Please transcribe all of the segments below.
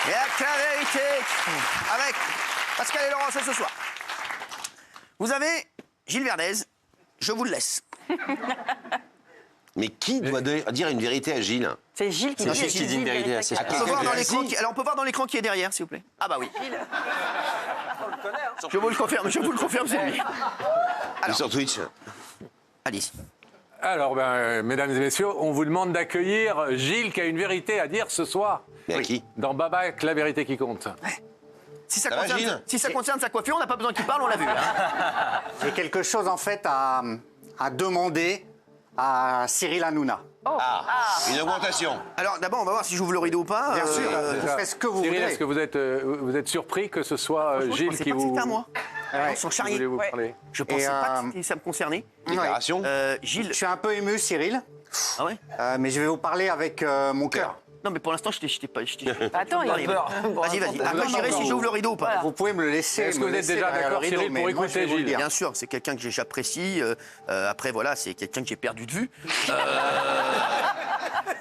Et avec la vérité, avec Pascal et Laurent ce soir. Vous avez Gilles Verdez, je vous le laisse. Mais qui doit dire une vérité à Gilles? C'est Gilles qui dit une vérité à ses On peut voir dans l'écran alors on peut voir dans l'écran qui est derrière, s'il vous plaît. Ah bah oui. Je vous le confirme, c'est lui. Alors, sur Twitch. Allez-y. Alors, mesdames et messieurs, on vous demande d'accueillir Gilles qui a une vérité à dire ce soir. Mais à qui? Dans Babac, la vérité qui compte. Si ça va, concerne, Gilles si ça concerne sa coiffure, on n'a pas besoin qu'il parle, on l'a vu. Hein. J'ai quelque chose en fait à demander à Cyril Hanouna. Une augmentation. Alors d'abord, on va voir si j'ouvre le rideau ou pas. Bien sûr, vous faites ce que vous Cyril, voulez. est-ce que vous êtes surpris que ce soit Je Gilles pensais qui pas que vous... c'était à moi. Ouais. Ils sont qui charriés. voulait vous parler? Je pensais Et, pas que ça me concernait. Déclaration. Gilles. Je suis un peu ému, Cyril, Ah ouais. mais je vais vous parler avec mon cœur. Non mais pour l'instant, je t'ai pas. Attends, il a peur. Vas-y. Après, je dirai si j'ouvre le rideau ou pas. Vous pouvez me le laisser. Est-ce que vous êtes déjà d'accord, Cyril, pour écouter Gilles? Bien sûr, c'est quelqu'un que j'apprécie. Après, voilà, c'est quelqu'un que j'ai perdu de vue.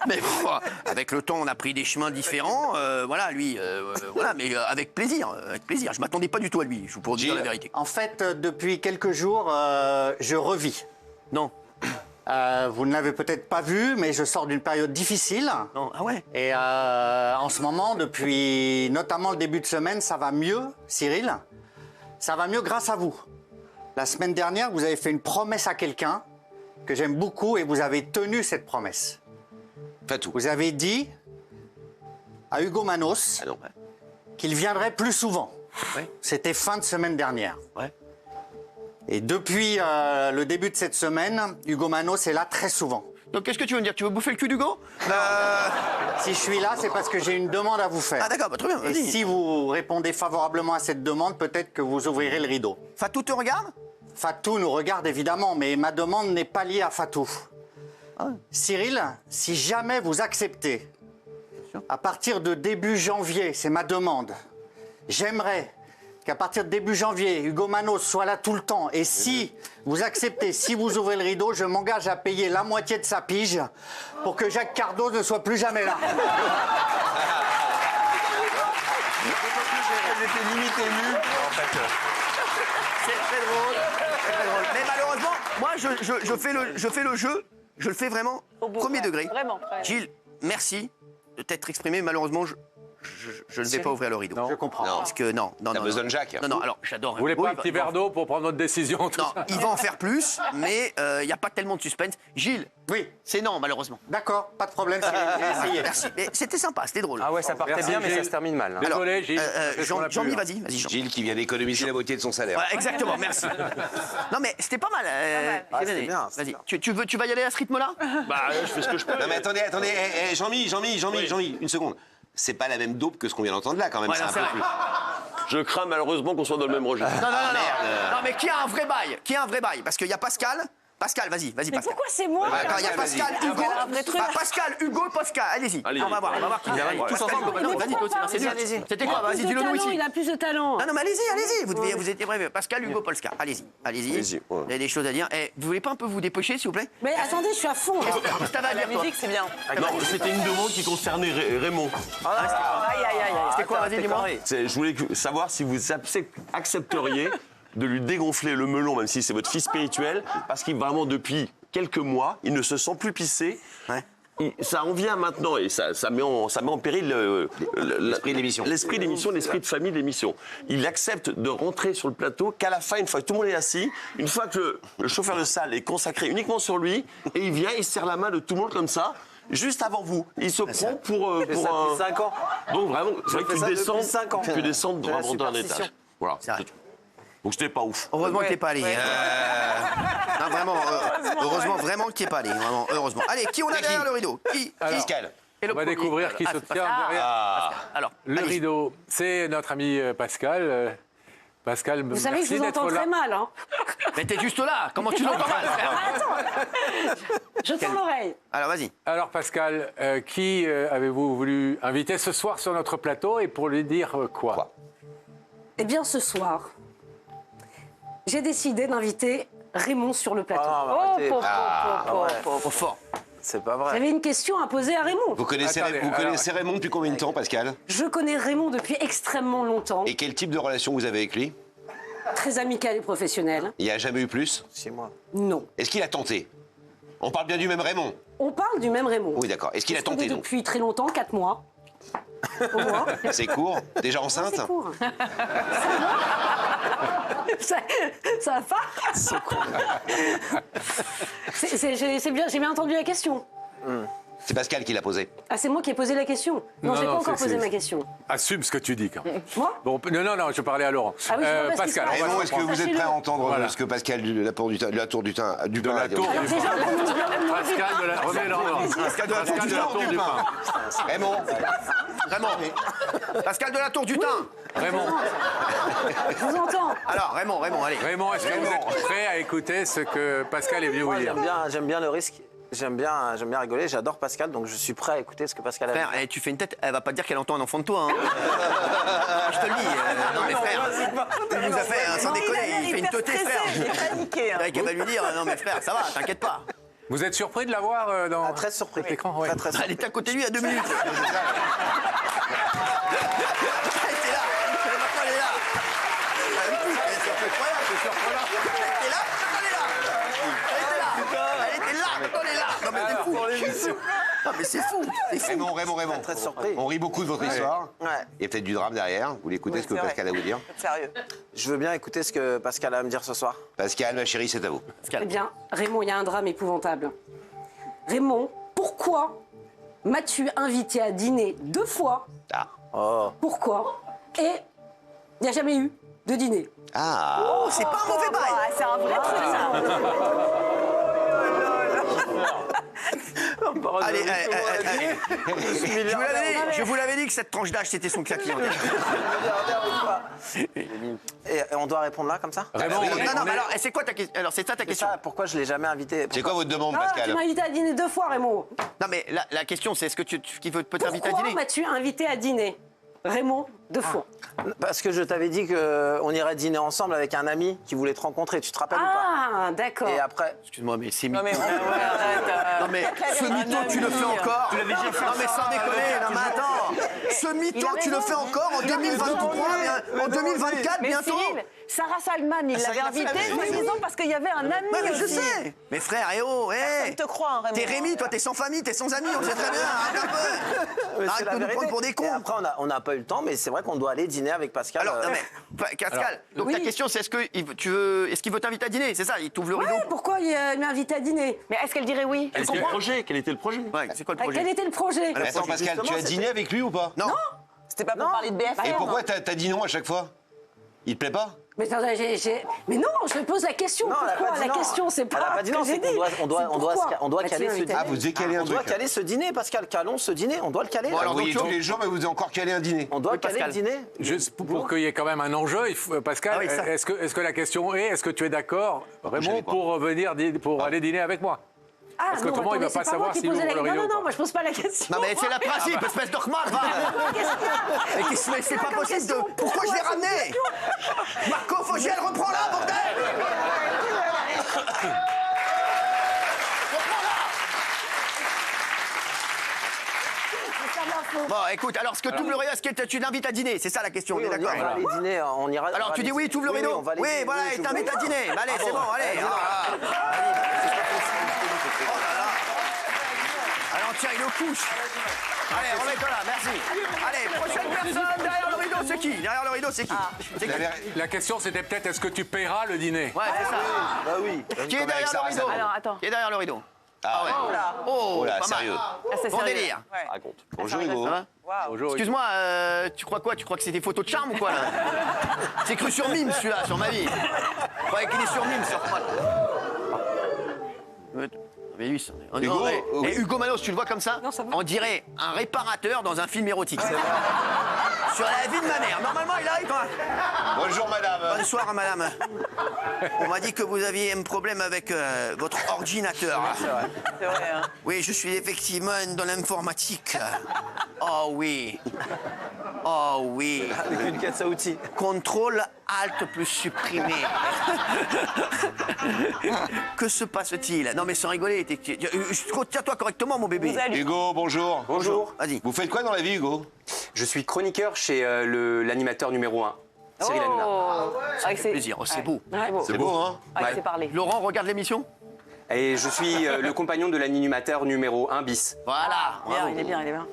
Mais bon, avec le temps, on a pris des chemins différents. Voilà, lui, voilà, mais avec plaisir, avec plaisir. Je m'attendais pas du tout à lui, je vous pour dire la vérité. En fait, depuis quelques jours, je revis. Non, Vous ne l'avez peut-être pas vu, mais je sors d'une période difficile. non, ah ouais. Et en ce moment, depuis notamment le début de semaine, ça va mieux, Cyril. Ça va mieux grâce à vous. La semaine dernière, vous avez fait une promesse à quelqu'un que j'aime beaucoup et vous avez tenu cette promesse. Fatou. Vous avez dit à Hugo Manos Ah non. qu'il viendrait plus souvent. Ouais. C'était fin de semaine dernière. Ouais. Et depuis le début de cette semaine, Hugo Manos est là très souvent. Donc qu'est-ce que tu veux me dire? Tu veux bouffer le cul d'Hugo? Si je suis là, c'est parce que j'ai une demande à vous faire. Ah d'accord, bah, très bien, Et vas-y. si vous répondez favorablement à cette demande, peut-être que vous ouvrirez le rideau. Fatou te regarde? Fatou nous regarde évidemment, mais ma demande n'est pas liée à Fatou. Cyril, si jamais vous acceptez, à partir de début janvier, c'est ma demande, j'aimerais qu'à partir de début janvier, Hugo Manos soit là tout le temps. Et si vous acceptez, si vous ouvrez le rideau, je m'engage à payer la moitié de sa pige pour que Jacques Cardo ne soit plus jamais là. J'étais limite ému. En fait, C'est très drôle. C'est très drôle. Mais malheureusement, moi, je fais le jeu, je le fais vraiment premier degré. Vraiment, très. Gilles, merci de t'être exprimé. Malheureusement, je ne vais pas ouvrir le rideau. Je comprends. Non. Parce que non. T'as besoin de Jacques. Non, alors j'adore. Vous voulez pas un petit verre d'eau pour prendre notre décision? tout Non, ça il va en faire plus, mais il n'y a pas tellement de suspense. Gilles, Oui, c'est non, malheureusement. d'accord, pas de problème, Cyril, j'ai essayé. Merci. Mais c'était sympa, c'était drôle. Ah ouais, ça partait Merci, bien, mais ça Gilles. se termine mal. Hein. Désolé, Gilles. c'est ce qu'on a Jean-Mi, pu, hein. vas-y, Jean. Gilles qui vient d'économiser la moitié de son salaire. Ouais, exactement, merci. Non mais c'était pas mal. J'ai bien aimé. Vas-y, tu vas y aller à ce rythme-là? Bah, je fais ce que je peux. Non mais attendez, Jean-Mi, une seconde. C'est pas la même dope que ce qu'on vient d'entendre là quand même. Ouais, c'est non, un c'est peu vrai. plus. Je crains malheureusement qu'on soit dans le même registre. Non, mais qui a un vrai bail? Qui a un vrai bail? Parce qu'il y a Pascal. Pascal, vas-y, Mais Pascal. pourquoi c'est moi? Attends, il y a Pascal, Hugo. un vrai truc. Pascal, Hugo, Pascal. Allez-y. Allez-y. On va voir qui vient. Ouais. Tous ensemble. Non, vas-y, toi, c'est nul. C'était quoi? Vas-y, dis-le nous ici. Il a plus de talent. Non, mais allez-y. Vous étiez bref. Pascal, Hugo, Pascal. Allez-y. Allez-y, ouais. Vous avez des choses à dire. Vous voulez pas un peu vous dépêcher, s'il vous plaît? Mais attendez, je suis à fond. Qu'est-ce que t'avais à La dire, toi? musique, c'est bien. Non, c'était une demande qui concernait Raymond. Aïe, aïe, aïe. C'était quoi? Vas-y, dis-moi. Je voulais savoir si vous accepteriez de lui dégonfler le melon, même si c'est votre fils spirituel, parce qu'il vraiment depuis quelques mois, il ne se sent plus pisser. Ouais. Ça en vient maintenant et ça met en péril L'esprit de l'émission. L'esprit de l'émission, l'esprit de famille de l'émission. Il accepte de rentrer sur le plateau qu'à la fin, une fois que tout le monde est assis, une fois que le chauffeur de salle est consacré uniquement sur lui, et il vient, il serre la main de tout le monde comme ça, juste avant vous. Il se prend pour Ça depuis 5 ans. donc vraiment, c'est vrai fais qu'il ça descend, depuis 5 ans. tu descends J'ai la dans un superstition. étage. Voilà. C'est vrai. Donc c'était pas ouf. Heureusement que t'es pas allé. Non, vraiment, heureusement vraiment que t'es pas allé. Vraiment, heureusement. Allez, qui on a derrière le rideau? Qui? Fiscal. Et le On va premier. découvrir qui se c'est tient Pascal. derrière Alors, le allez-y. rideau. C'est notre ami Pascal. Pascal, Vous savez que je merci vous d'être entends là. très mal, hein. Mais t'es juste là. Comment tu l'entends mal, frère? Je tends l'oreille. Alors, vas-y. Alors Pascal, qui avez-vous voulu inviter ce soir sur notre plateau et pour lui dire quoi? Eh bien, ce soir, j'ai décidé d'inviter Raymond sur le plateau. Ah, arrêtez. Trop fort. C'est pas vrai. J'avais une question à poser à Raymond. Vous connaissez, Attendez, vous alors- connaissez Raymond depuis combien de temps, Pascal? Je connais Raymond depuis extrêmement longtemps, Et quel type de relation vous avez avec lui? très amical et professionnel. Il n'y a jamais eu plus? 6 mois. Non. Est-ce qu'il a tenté? On parle bien du même Raymond? On parle du même Raymond. Oui, d'accord. Est-ce qu'il a On se connaît tenté, donc? depuis très longtemps, 4 mois. Au moins. C'est court? Déjà enceinte? C'est court. Ça va pas C'est bien, j'ai bien entendu la question. C'est Pascal qui l'a posé. Ah, c'est moi qui ai posé la question. Non, j'ai pas encore c'est- posé c'est- ma question. Assume ce que tu dis quand même. Moi Bon, non, je parlais à Laurent. Ah oui, je vois pas ce qui se Pascal, passe. on va Raymond, est-ce que reprendre. vous êtes prêt à entendre Voilà. ce que Pascal de la tour du pain, De la tour du pain. Alors, déjà, Pascal de la remets l'ordre. Pascal de la tour du pain. Raymond, Raymond. Pascal de la Tour du Thym. Raymond, je vous entends. Alors, Raymond, allez. Raymond, est-ce que vous êtes prêt à écouter ce que Pascal est venu vous Moi, dire? j'aime bien le risque. J'aime bien rigoler. J'adore Pascal, donc je suis prêt à écouter ce que Pascal a dit. Frère, tu fais une tête, elle va pas te dire qu'elle entend un enfant de toi. Hein. Je te le dis. Non, mais frère, il nous a fait, sans déconner, il fait une teuté, frère. Il est paniqué. Le mec, elle va lui dire, non, mais frère, ça va, t'inquiète pas. Vous êtes surpris de l'avoir dans Très surpris. l'écran? Ouais. Très surpris. Elle était à côté de lui à 2 minutes. Elle était là. Maintenant, elle est là. C'est incroyable, c'est surprenant. Elle était là, maintenant, elle est là. Elle était là, maintenant, elle est là. Non, mais c'est fou. Non, mais c'est fou. C'est fou. Raymond. Très surpris. On rit beaucoup de votre histoire. Ouais. Il y a peut-être du drame derrière. Vous voulez écouter Oui, ce que c'est vrai. Pascal a à vous dire? Sérieux. Je veux bien écouter ce que Pascal a à me dire ce soir. Pascal, ma chérie, c'est à vous. Eh bien, Raymond, il y a un drame épouvantable. Raymond, pourquoi m'as-tu invité à dîner 2 fois? Ah. Oh. Pourquoi? Et il n'y a jamais eu de dîner. Ah. Oh, c'est pas un mauvais bail. Ah, c'est un vrai truc, ça. Allez. Je vous l'avais dit que cette tranche d'âge, c'était son claquement. Et on doit répondre là, comme ça? Raymond, Non, on est- non, on mais est- alors, c'est quoi ta question? Alors, c'est ça ta C'est question? ça, pourquoi je l'ai jamais invité? C'est quoi votre demande, Ah, tu Pascal? m'as invité à dîner 2 fois, Raymond. Non, mais la question, c'est est-ce que qui peut t'inviter à Pourquoi dîner? m'as-tu invité à dîner? Raymond, 2 fois. Parce que je t'avais dit qu'on irait dîner ensemble avec un ami qui voulait te rencontrer, tu te rappelles ou pas? Ah, d'accord. Et après, Excuse-moi, mais c'est Non, mais mytho. arrête. Non mais ce mytho tu le fais encore. Non mais sans déconner, non mais attends. Ce mytho tu le fais encore en 2023, en 2024 Mais bientôt. Cyril, Sarah Salman, il l'avait invité, soi-disant, parce qu'il y avait un ami Ouais, mais je aussi. sais. Mais frère, eh oh, Personne te croit, hein, Raymond. T'es Rémi, toi t'es sans famille, t'es sans amis, on le sait très bien. Arrête un peu. c'est Arrête la de nous vérité. prendre pour des Et cons. après, on n'a pas eu le temps, mais c'est vrai qu'on doit aller dîner avec Pascal. Alors, non mais, Pascal, donc ta Oui. question c'est est-ce qu'il veut t'inviter à dîner? C'est ça, il t'ouvre le rideau? Ouais, pourquoi il m'a invité à dîner? Mais est-ce qu'elle dirait oui? Quel était le projet? Quel était le projet? Ouais, c'est quoi le Quel projet? était le projet? Mais attends, Pascal, tu as dîné avec lui ou pas? Non. C'était pas pour parler de BFM. Et pourquoi t'as dit non à chaque fois? Il te plaît pas? Mais, attends, mais non, je pose la question. Non, elle a Pourquoi? pas dit La non. question, c'est Elle a pas pas dit ce non, que j'ai c'est qu'on dit. doit- on doit- C'est on doit- pourquoi on doit m'as-tu caler ce invité à dîner. Ah, vous devez caler un on doit truc. caler ce dîner, Pascal. Calons ce dîner, on doit le caler. Bon, alors, Vous voyez donc, tous les jours, mais vous devez encore caler un dîner. On doit Oui, caler le Pascal. dîner. Juste pour qu'il y ait quand même un enjeu, Pascal, Ah oui, ça. est-ce que la question est, est-ce que tu es d'accord, Raymond, savais pas. pour venir pour aller dîner avec moi? Ah, Parce que non, autrement, il attendez, va pas c'est moi savoir qui s'il posais ouvre le Non, rideau non, ou non, pas. moi je pose pas la question. Non mais c'est le principe, espèce de khmar, va. Et qui se met, c'est pas possible de. Pourquoi je l'ai ramené? Marco Fogiel, reprends-la, bordel. Bon, écoute, alors ce que tu ouvres le rideau, est-ce que tu l'invites à dîner? C'est ça la question, Oui, on est d'accord. on va aller dîner, on ira. Alors tu dis oui, tu ouvres le rideau? on va aller Oui, dîner, voilà, oui, et j'ouvre t'invites le à rideau. dîner. Allez, c'est bon, allez. Allez, Oh là là. Allez, on tire, il nous couche. Allez, remets-toi là, merci. Allez, prochaine personne derrière le rideau, c'est qui? Derrière le rideau, c'est qui? C'est qui? La question, c'était peut-être, est-ce que tu paieras le dîner? Ouais, c'est ça. Bah oui. Qui est derrière le rideau? Alors, attends. Qui est derrière le rideau? Ah ouais. Oh, là, pas mal. sérieux. Ah, c'est Bon sérieux. délire. Ouais. Raconte. Bonjour Hugo. Ça va? Waouh. Bonjour. Excuse-moi, tu crois quoi? Tu crois que c'est des photos de charme ou quoi là? C'est cru sur mime celui-là, sur ma vie. Je croyais qu'il est sur mime, sur moi. Mais lui, c'est- on Hugo, dirait- oui. Et Hugo Manos, tu le vois comme ça? Non, ça va. On dirait un réparateur dans un film érotique. Sur la vie de ma mère. Normalement, il arrive quand même. Bonjour madame. Bonsoir, madame. On m'a dit que vous aviez un problème avec votre ordinateur. C'est vrai, hein. Oui, je suis effectivement dans l'informatique. Oh oui. Oh Oh oui. Avec une caisse à outils. Contrôle Alt plus supprimer. Que se passe-t-il? Non mais sans rigoler. Tiens-toi correctement mon bébé. Hugo, bonjour. Bonjour. Vas-y. Vous faites quoi dans la vie, Hugo? Je suis chroniqueur chez l'animateur numéro 1, Cyril Hanouna. Avec ses... Plaisir. Oh, c'est beau. Ouais, beau. C'est beau, hein? Avec ses parlers. Laurent regarde l'émission? Et je suis le compagnon de l'animateur numéro 1 bis. Voilà. Bien, Bravo. il est bien, il est bien.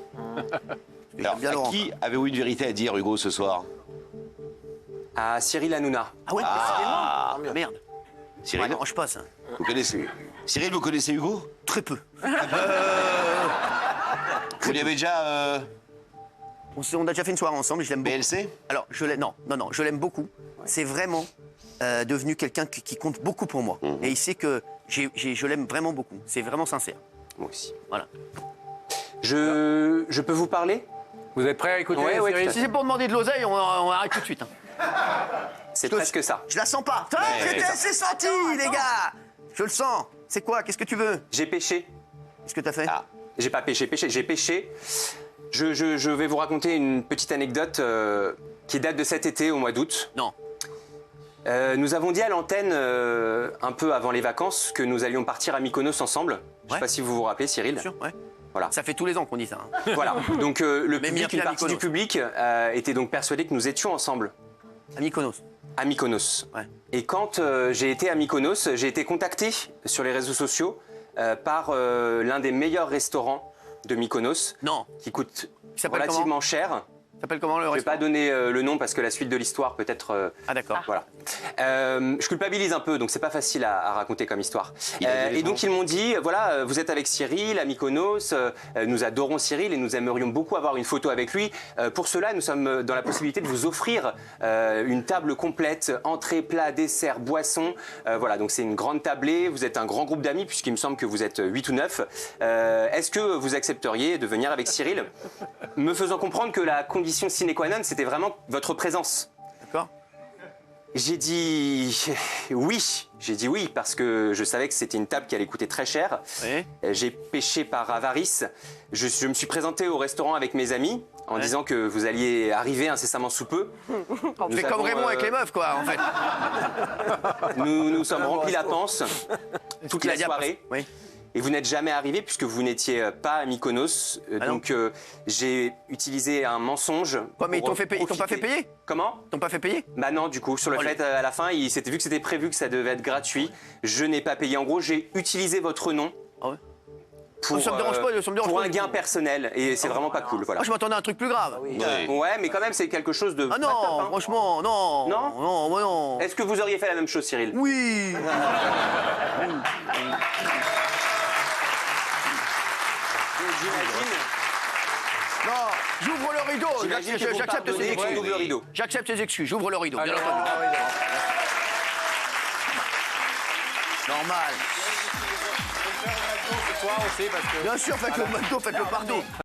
Alors, bien à Laurent, qui avez-vous une vérité à dire, Hugo, ce soir? À Cyril Hanouna. Ah ouais, Ah, merde. Cyril, Non, je passe. vous connaissez... Cyril, vous connaissez Hugo? Très peu. Vous lui avez déjà On a déjà fait une soirée ensemble et je l'aime beaucoup. BLC? Alors, je l'aime. Non, je l'aime beaucoup. C'est vraiment devenu quelqu'un qui compte beaucoup pour moi. Et il sait que je l'aime vraiment beaucoup. C'est vraiment sincère. Moi aussi. Voilà. Je peux vous parler? Vous êtes prêt à écouter Ouais, ouais, Cyril? tout à Si c'est pour demander de l'oseille, on arrête tout de suite. Hein. C'est presque ça. Je la sens pas. C'est senti, les gars. Je le sens. C'est quoi? Qu'est-ce que tu veux? J'ai pêché. Qu'est-ce que t'as fait? J'ai pas pêché, j'ai pêché. Je vais vous raconter une petite anecdote qui date de cet été, au mois d'août. Non. Nous avons dit à l'antenne, un peu avant les vacances, que nous allions partir à Mykonos ensemble. Je sais Ouais. pas si vous vous rappelez, Cyril. Bien sûr, ouais. Voilà. Ça fait tous les ans qu'on dit ça. Hein. Voilà. Donc le Mais public, Mykonos. une partie du public était donc persuadé que nous étions ensemble À Mykonos. à Mykonos. Ouais. Et quand j'ai été à Mykonos, j'ai été contacté sur les réseaux sociaux par l'un des meilleurs restaurants de Mykonos, Non. qui coûte Il s'appelle relativement cher. Ça s'appelle comment le Je ne vais restaurant? pas donner le nom parce que la suite de l'histoire peut-être. Ah d'accord. Voilà. Je culpabilise un peu, donc c'est pas facile à raconter comme histoire. Il a dit les Et donc ils m'ont dit, voilà, vous êtes avec Cyril à Mykonos, nous adorons Cyril et nous aimerions beaucoup avoir une photo avec lui. Pour cela, nous sommes dans la possibilité de vous offrir une table complète, entrée, plat, dessert, boisson. Voilà, donc c'est une grande tablée, vous êtes un grand groupe d'amis puisqu'il me semble que vous êtes 8 ou 9. Est-ce que vous accepteriez de venir avec Cyril, me faisant comprendre que la condition sine qua non, c'était vraiment votre présence? D'accord. J'ai dit oui. J'ai dit oui parce que je savais que c'était une table qui allait coûter très cher. Oui. J'ai pêché par avarice. Je me suis présenté au restaurant avec mes amis en disant que vous alliez arriver incessamment sous peu. On fait comme Raymond avec les meufs, quoi, en fait. Nous sommes remplis la panse toute Il a la dit à soirée. Oui. Et vous n'êtes jamais arrivé puisque vous n'étiez pas à Mykonos. Ah non. Donc j'ai utilisé un mensonge. Quoi, mais ils pour t'ont fait payer, ils t'ont pas fait profiter. payer? Comment? Ils t'ont pas fait payer? Bah non, du coup, sur le Oh, fait, à la fin, il s'était vu que c'était prévu que ça devait être gratuit. Je n'ai pas payé. En gros, j'ai utilisé votre nom Ah ouais. pour, Ça me dérange pas, ça me dérange pour pas un du gain tout. personnel. Et c'est vraiment pas cool, voilà. Moi, je m'attendais à un truc plus grave. Oui. Ouais, mais quand même, c'est quelque chose de Ah pas top, non, hein. franchement, non. Non Non, moi non. Est-ce que vous auriez fait la même chose, Cyril? Oui. J'imagine. Non, j'ouvre le rideau. J'imagine que vous J'accepte pardonnez ses et qu'on excuses. ouvre le rideau. J'accepte ses excuses, j'ouvre le rideau, bien Alors, entendu. Normal. ce soir aussi parce que... Bien sûr, faites le McDo, faites le pardon.